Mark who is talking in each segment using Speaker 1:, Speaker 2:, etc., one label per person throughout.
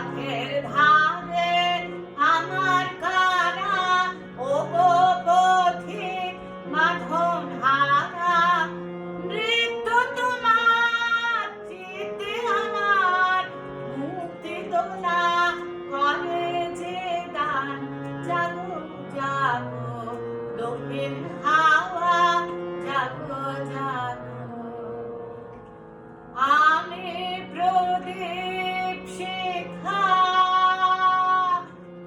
Speaker 1: পথের ধারে আমার কারা, ও গো পথিক মাধন হারা, মৃত্যু তোমার চিতে আমার, মুক্তি দোলা করে যে দান। জাগো জাগো দক্ষিণ হাওয়া, জাগো জাগো। আমি প্রদীপ শিখা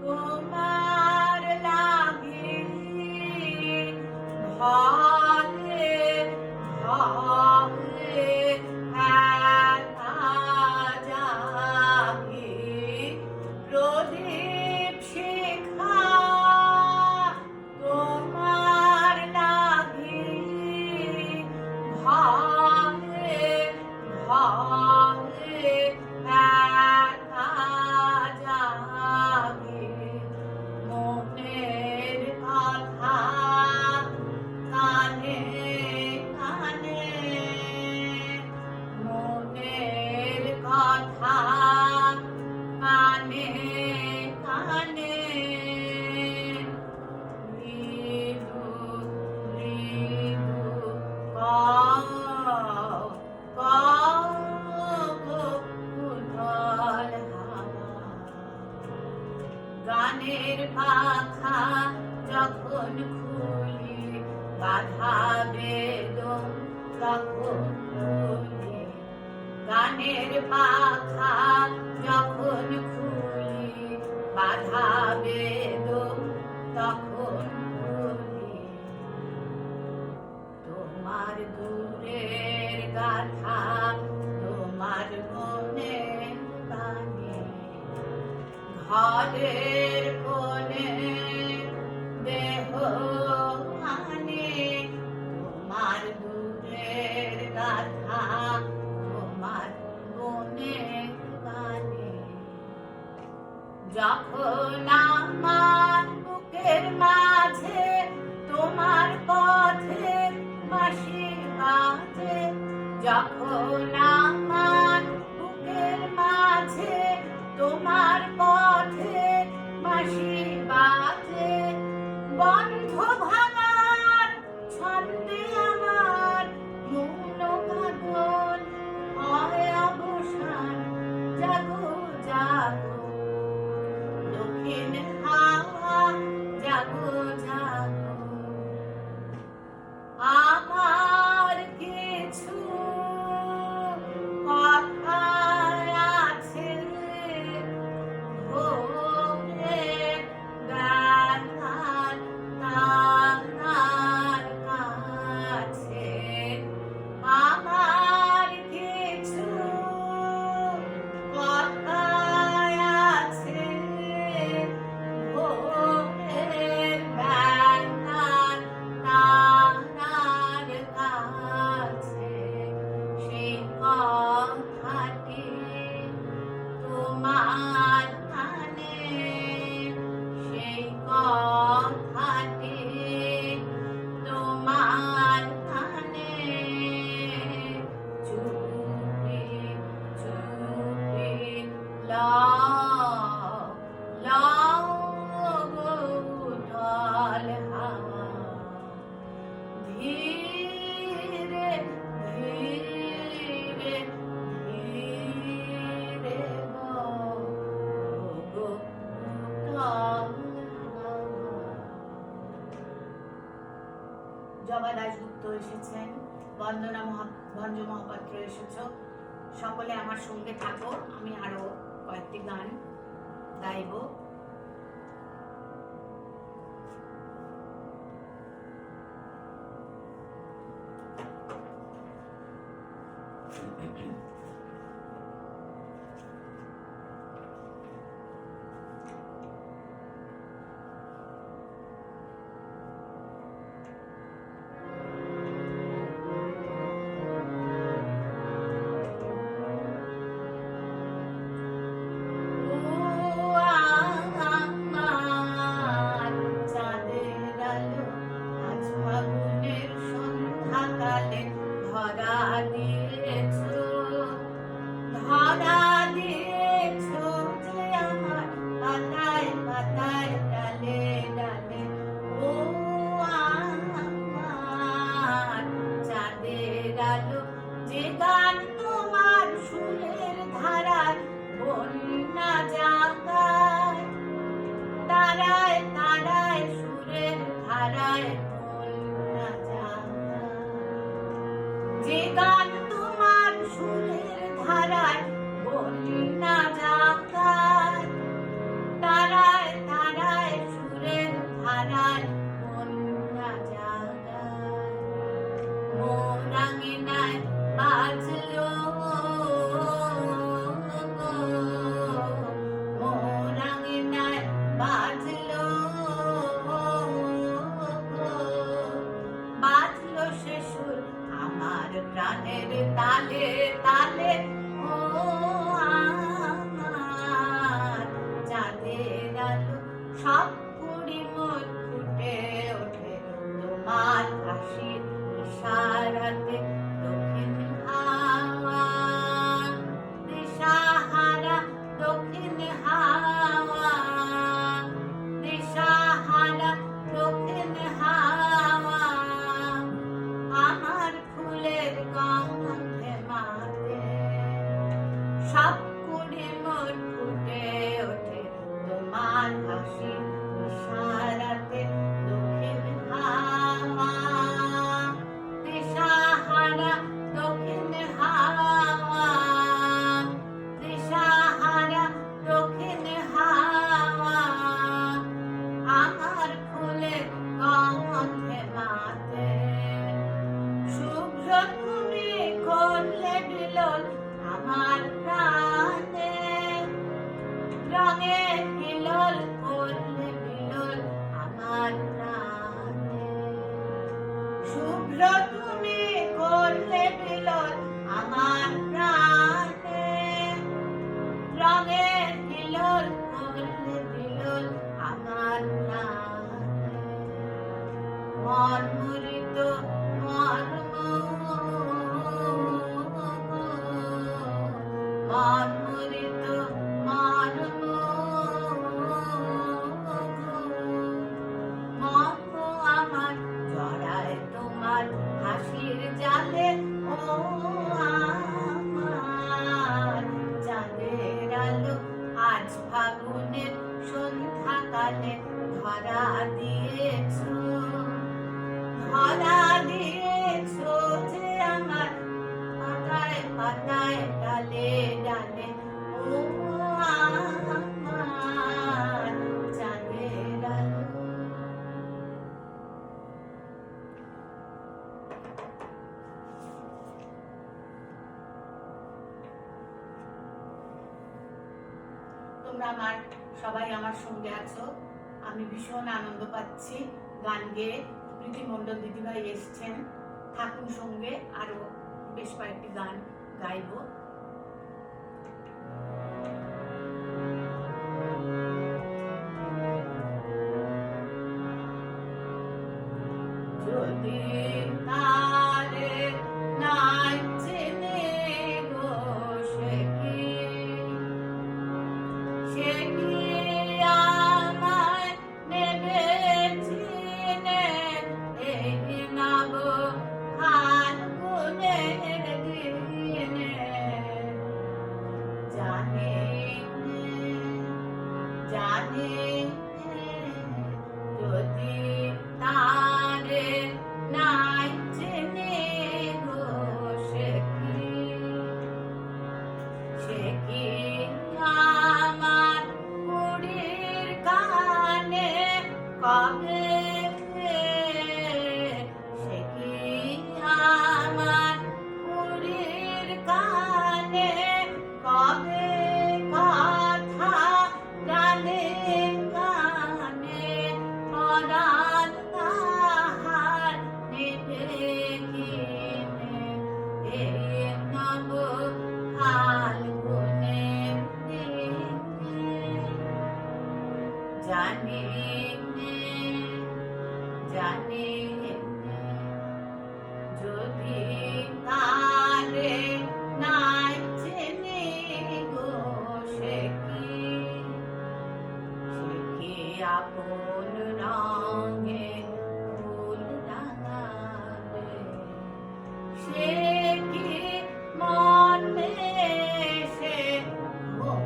Speaker 1: তোমার লাগি, ঘরে ঘরে একা জাগি। প্রদীপ শিখা তোমার লাগি, ঘরে ঘরে একা জাগি। মনের কথা কানে কানে, মনের কথা কানে কানে, মৃদু মৃদু কও কও গো উথল হাওয়া। গানের পাখা যখন খুলি, বাধা বেদম তখন খুলি। গানের পাখা যখন খুলি, বাধা বেদম তখন খুলি। তোমার দূরের গাথা তোমার মনে বাণী, ঘরের কোণে দেহ আনে। তোমার দূরের গাথা তোমার মনে বাণী। যখন আমার বুকের মাঝে তোমার পথের বাঁশি বাজে, যখন আমার বুকের মাঝে তোমার পথের বাঁশি বাজে, বন্ধ ভাঙার ছন্দে আমার মৌন কাঁদন হয় অবসান। জাগো জাগো দক্ষিণ হাওয়া, জাগো জাগো। আমার কিছু কথা আছে, ভোরে গাথার তার কাছে। আমার কিছু কথা আছে, ভোরের গাথার তার কাছে। সেই কথাটি তোমার কানে, সেই কথাটি তোমার কানে। চুপি চুপি লও লও গো উথল হাওয়া। ধীরে ধীরে ধীরে বও গো উথল হাওয়া। জবা দাশগুপ্ত এসেছেন, বন্দনা ভঞ্জ মহাপাত্র এসেছ। সকলে আমার সঙ্গে থাকো, আমি আরো কয়েকটি গান গাইব। ও সব কুড়ি মোট ফুটে ওঠে তোমার হাসি ইশারাতে দক্ষিণ হাওয়া দিশাহারা দক্ষিণ হাওয়া দিশাহারা দক্ষিণ হাওয়া আমার ফুলে গন্ধে মাতে শুভ্র তুমি করলে বিলোল আমার প্রাণে রঙে বিলোল করলে বিলোল আমার প্রাণে শুভ্র তুমি করলে বিলোল আমার প্রাণে রঙে বিলোল করলে বিলোল আমার প্রাণে মর্মরিত মর্মরিত মর্ম আমার জড়ায় তোমার হাসির জালে ও আমার চাঁদের আলো আজ ফাগুনের সন্ধ্যাকালে ধরা দিয়েছো যে আমার পাতায় পাতায় ডালে ডালে ও আমার চাঁদের আলো। তোমরা সবাই আমার সঙ্গে আছো, আমি ভীষণ আনন্দ পাচ্ছি। গান গেয়ে প্রীতি মণ্ডল দিদিভাই এসছেন, থাকুন সঙ্গে, আরো বেশ কয়েকটি গান গাইব। যদি তারে নাই চেনে গো সে কি আমায় নেবে চিনে এই নব ফাল্গুনের দিনে জানে যদি তারে নাই চেনে গো সে কি আমার কুড়ির কানে কবে সে কি আমার কুড়ির কানে কবে কথা গানে গানে পরাণ তাহার নেবে কিনে এই নব ফাল্গুনের দিনে জানি যদি তারে নাই চেনে গো সে কি আপন রঙে ফুল রাঙাবে সে কি মনে সে ঘুম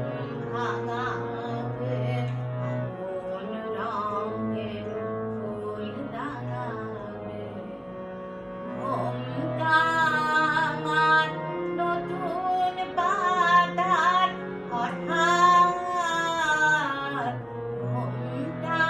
Speaker 1: ভাঙাবে আপন রঙে ফুল রাঙাবে ঘুমটা আমার নতুন পাতার হঠাৎ ঘুমটা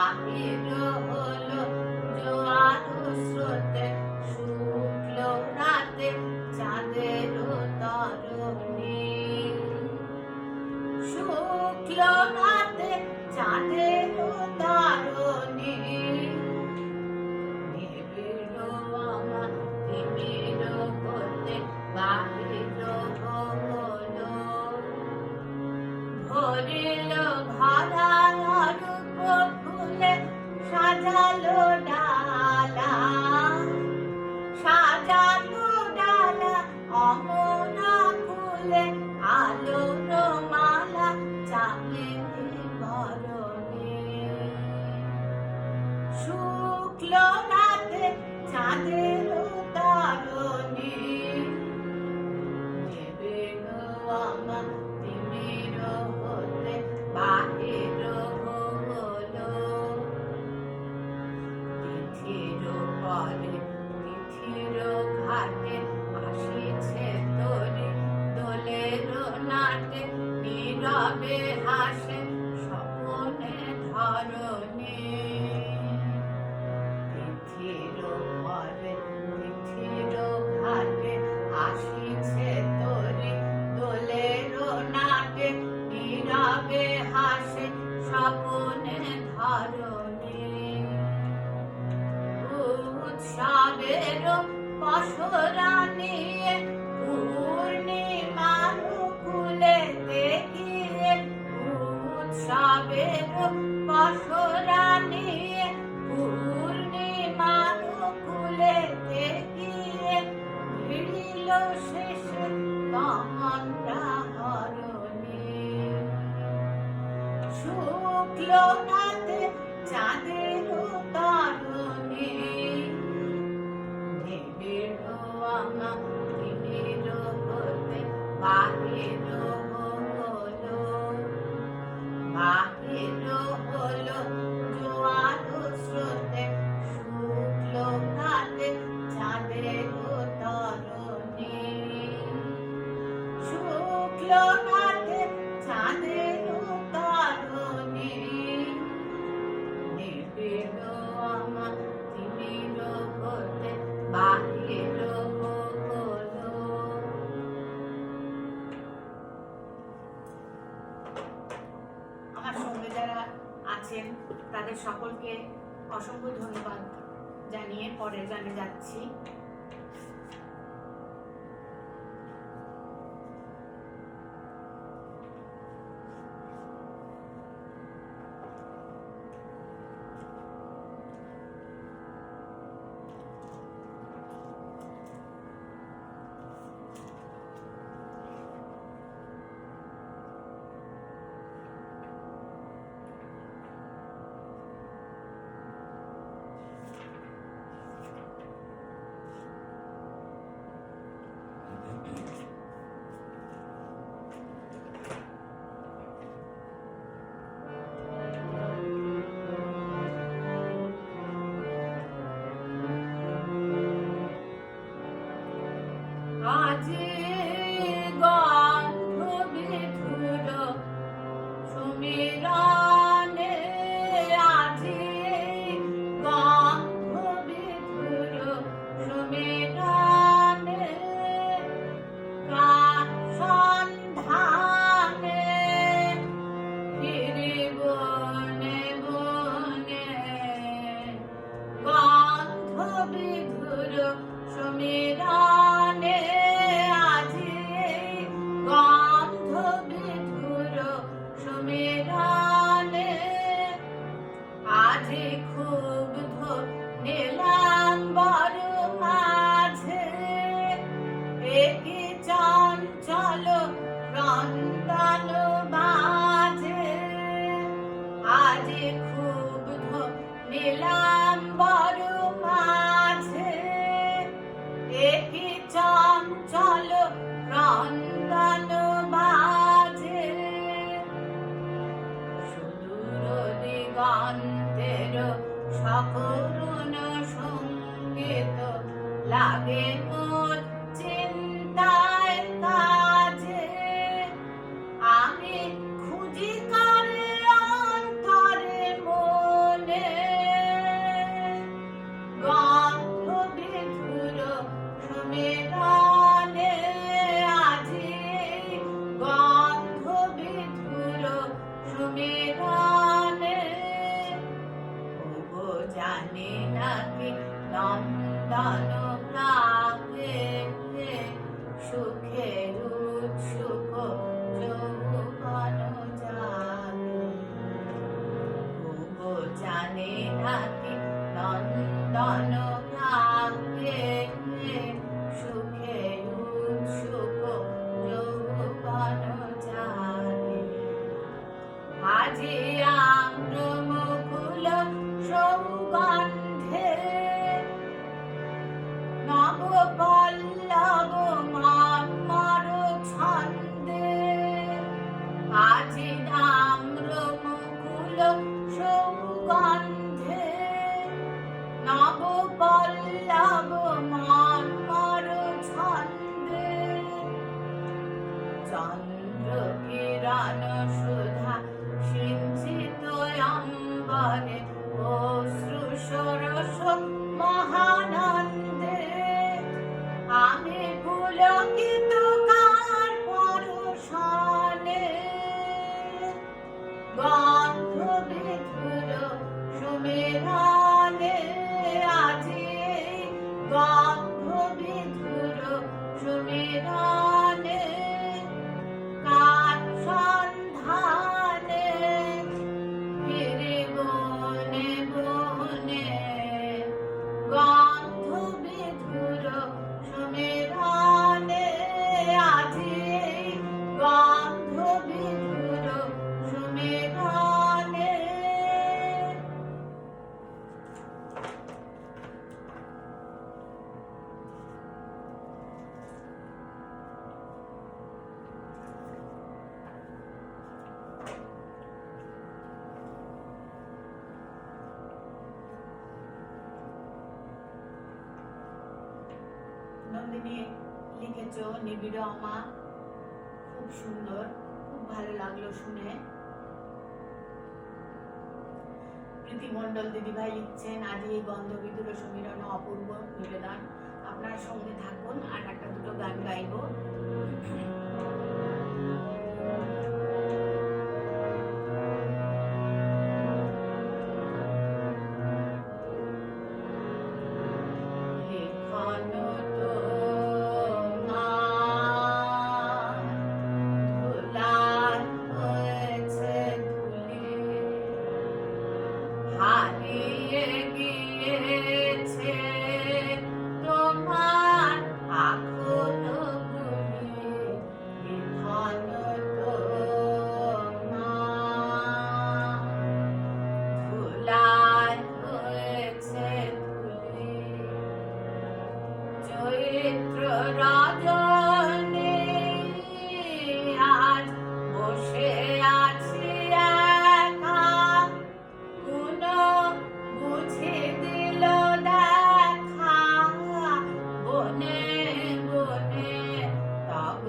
Speaker 1: বাহির হলো জোয়ার স্রোতে, শুক্ল রাতে চাঁদের তরণী, শুক্ল রাতে চাঁদের তরণী, নিবিড় আমার তিমির হতে বাহির হলো, ভরিল ভরা রূপ ফুলে সাজালো ডালা, সাজালো ডালা অমনা ফুলে, আলোর মালা চামেলি বরণে, শুক্ল রাতে চাঁদের তরণী, নিবিড় আমার তিমির হতে বাহির হলো, তিথির পরে তিথির ঘাটে আসিছে তরি, দোলের নাটে নীরবে হাসে স্বপনে ধরণী, তিথির পরে তিথির ঘাটে আসিছে তরি, দোলের নাটে নীরবে হাসে স্বপনে ধরণী, উৎসবের পসরা নিয়ে পূর্ণিমার কুলে দেখিয়ে, উৎসবের পসরা নিয়ে পূর্ণিমার কুলে দেখিয়ে, ভিড়িল শেষে তমন্ত্রা হরণী, শুক্ল রাতে চাঁদের তরণী, নিবিড় আমার তিমির হতে বাহির হলো, বাহির হলো জোয়ার স্রোতে, শুক্ল রাতে চাঁদের তরণী, শুক্ল রাতে চাঁদের তরণী, নিবিড় আমার তিমির হতে বাহির হলো। আমার সঙ্গে যারা আছেন তাদের সকলকে অসংখ্য ধন্যবাদ জানিয়ে পরের গানে যাচ্ছি। আজি গন্ধ বিধুর সুমিরনে, আজি গন্ধ বিধুর সুমিরনে, প্রাণ সন্ধানে ফিরি বনে বনে, গন্ধ বিধুর সুমিরনে, আজি গন্ধ বিধুর সুমিরনে, আজি খুব নিলাম বড় মাঝে, একি চঞ্চল ক্রন্দন বাজে, আজি খুব নিলাম বড় মাঝে, একি চঞ্চল ক্রন্দন বাজে, সুদূর দিগন্তের সকরুণ সঙ্গীত লাগে মোর চিন্তায় কাজে, আমি খুঁজি কারে অন্তরে মনে, জানে নাকি নন্দন গ্রামে সুখের উৎসুক যৌবন জাগে। ও জানে নাকি নন্দন গ্রামে সুখের উৎসুক যৌবন জাগে। আজি আম্র মুকুল সৌগন্ধে নব পল্লব মাম্মর ছন্দে। আজি আম্র মুকুল সৌগন্ধে নব পল্লব মাম্মর ছন্দে। চন্দ্র কিরণ সুধা সিঞ্চিত অম্বরে অশ্রু সরস মহানন্দে। আমি পুলকিত কার পরশনে গন্ধ বিধুর সুমিরনে। আজি গন্ধ বিধুর সুমিরনে কার সন্ধানে ফিরে বনে বনে। গন্ধ বিধুর সুমিরনে আজি গন্ধ বিধুর সুমিরনে। নন্দিনী লিখেছ নিবিড় আমা, খুব সুন্দর, খুব ভালো লাগলো শুনে। প্রীতি মণ্ডল দিদিভাই লিখছেন আজ এই গন্ধবিধুর সমীরণ অপূর্ব নিবেদন। আপনার সঙ্গে থাকুন, আর একটা দুটো গান গাইব। হারিয়ে গিয়েছে তোমার আকুল গুলি, লিখন তোমার ধুলায় হয়েছে ধুলি। চৈত্র রজনী আজ বসে আছি একা, বুঝে দিল দেখা বনে বনে। তব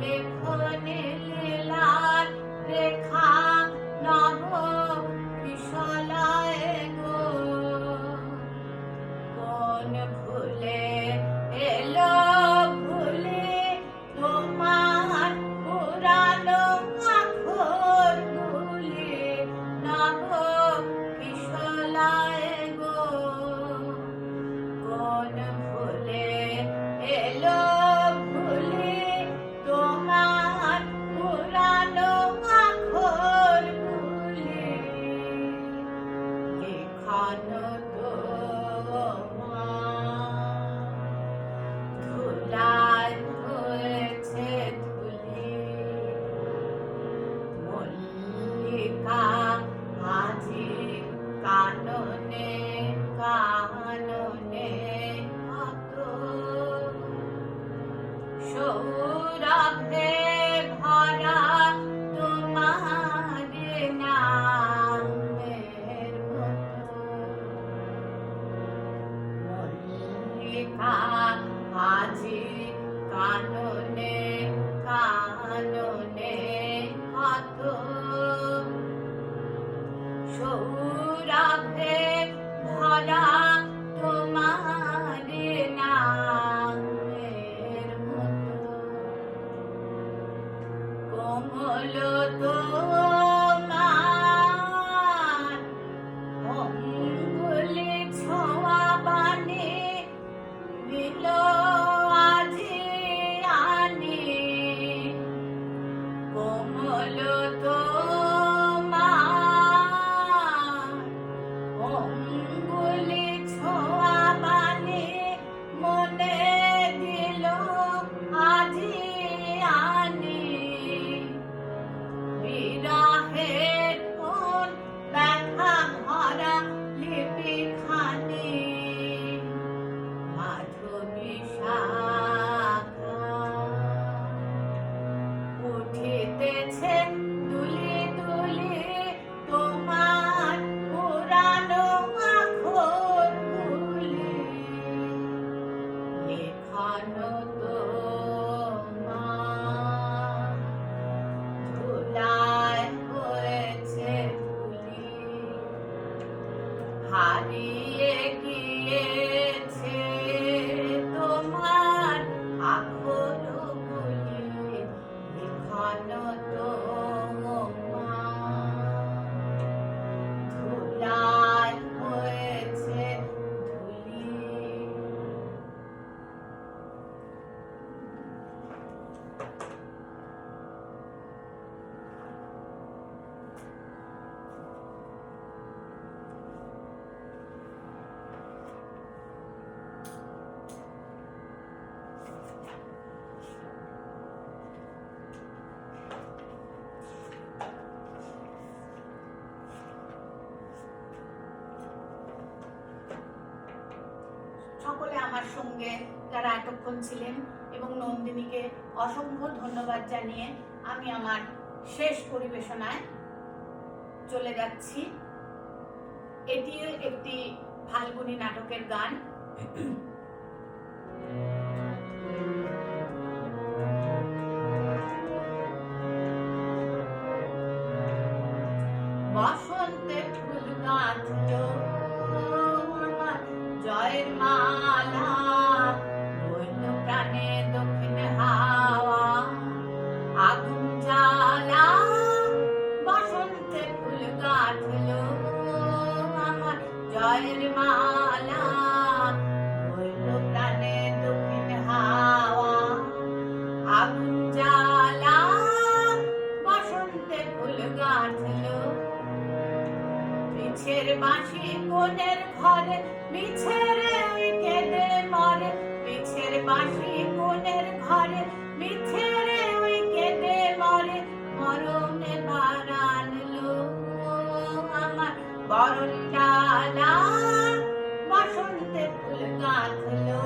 Speaker 1: লেখনে লীলার রেখা নব বিশলায় গো। কোন ভুলে এলো ভুলে তোমার পুরানো আখর গুলি নব বিশলায় গো। কোন ভুলে এলো ভুলে তোমার পুরানো আখর গুলি, লিখন ধুলায় হয়েছে ধুলি। মল্লিকা আজি কাননে কাননে কত সৌরভে ভরা তোমার নামের মতো। মল্লিকা আজি কাননে কাননে কত সৌরভে ভরা তোমার নামের মতো। কোমল তোমার অঙ্গ অঙ্গুলি ছোঁয়া বাণী মনে দিল আজি আনি, বিরহের কোন ব্যথা ভরা লিপি খানি, মাধবী শাখা উঠিতেছে দুলি দুলি তোমার পুরানো আখরগুলি, এখনো তোমার ধুলায় হয়েছে ধুলি, হারিয়ে গিয়েছে তোমার আখরগুলি, এখনো তোমার ধুলায় হয়েছে ধুলি। সকলে আমার সঙ্গে যারা এতক্ষণ ছিলেন এবং নন্দিনীকে অসংখ্য ধন্যবাদ জানিয়ে আমি আমার শেষ পরিবেশনায় চলে যাচ্ছি। এটি একটি ফাল্গুনী নাটকের গান। বসন্তে ফুল গাঁথলো আমার জয়ের মালা, বইল প্রাণে দক্ষিণ হাওয়া আগুন জ্বালা, বসন্তে ফুল গাঁথলো আমার জয়ের মালা, বইল প্রাণে দক্ষিণ হাওয়া আগুন জ্বালা, বসন্তে ফুল গাঁথলো, মিছের বাঁশি কোণের ঘরে মিছের কেঁদে মরে, মিছের বাঁশি কোণের ঘরে মিছের কেঁদে মরে, মরণে বারানলো আমার বরণ ডালা, বসন্তে ফুল গাঁথলো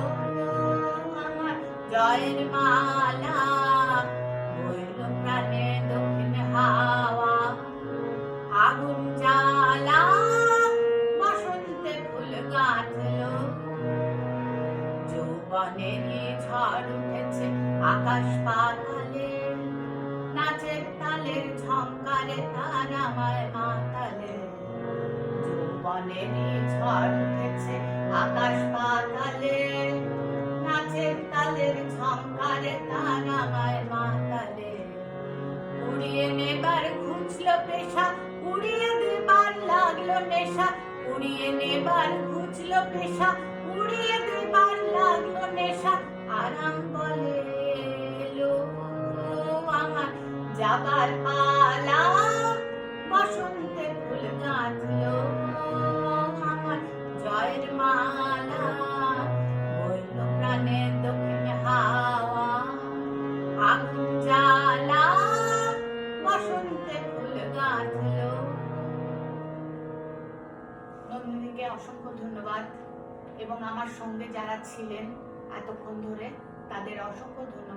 Speaker 1: আমার জয়ের মালা, বইল প্রাণে দক্ষিণ হাওয়া আগুন জ্বালা, বসন্তে ফুল গাঁথলো, যৌবনেরই ঝড় উঠেছে আকাশ পাতালে, নাচের তালের ঝংকারে তার আমায় মাতালে, যৌবনেরই ঝড় উঠেছে আকাশ পাতালে, নাচের তালের ঝংকারে তার আমায় মাতালে, উড়িয়ে নেবার ঘুচলো পেশা, উড়িয়ে দেবার লাগলো নেশা, উড়িয়ে নেবার ঘুচলো পেশা, উড়িয়ে দেবার লাগলো নেশা, আরাম বলে এলো আমার যাবার পালা, বসন্তে ফুল গাঁথলো আমার জয়ের মালা, বইল প্রাণে দক্ষিণ হাওয়া আগুন জ্বালা, বসন্তে ফুল গাঁথলো। নন্দিনীকে অসংখ্য ধন্যবাদ এবং আমার সঙ্গে যারা ছিলেন এতক্ষণ ধরে তাদের অসংখ্য ধন্যবাদ।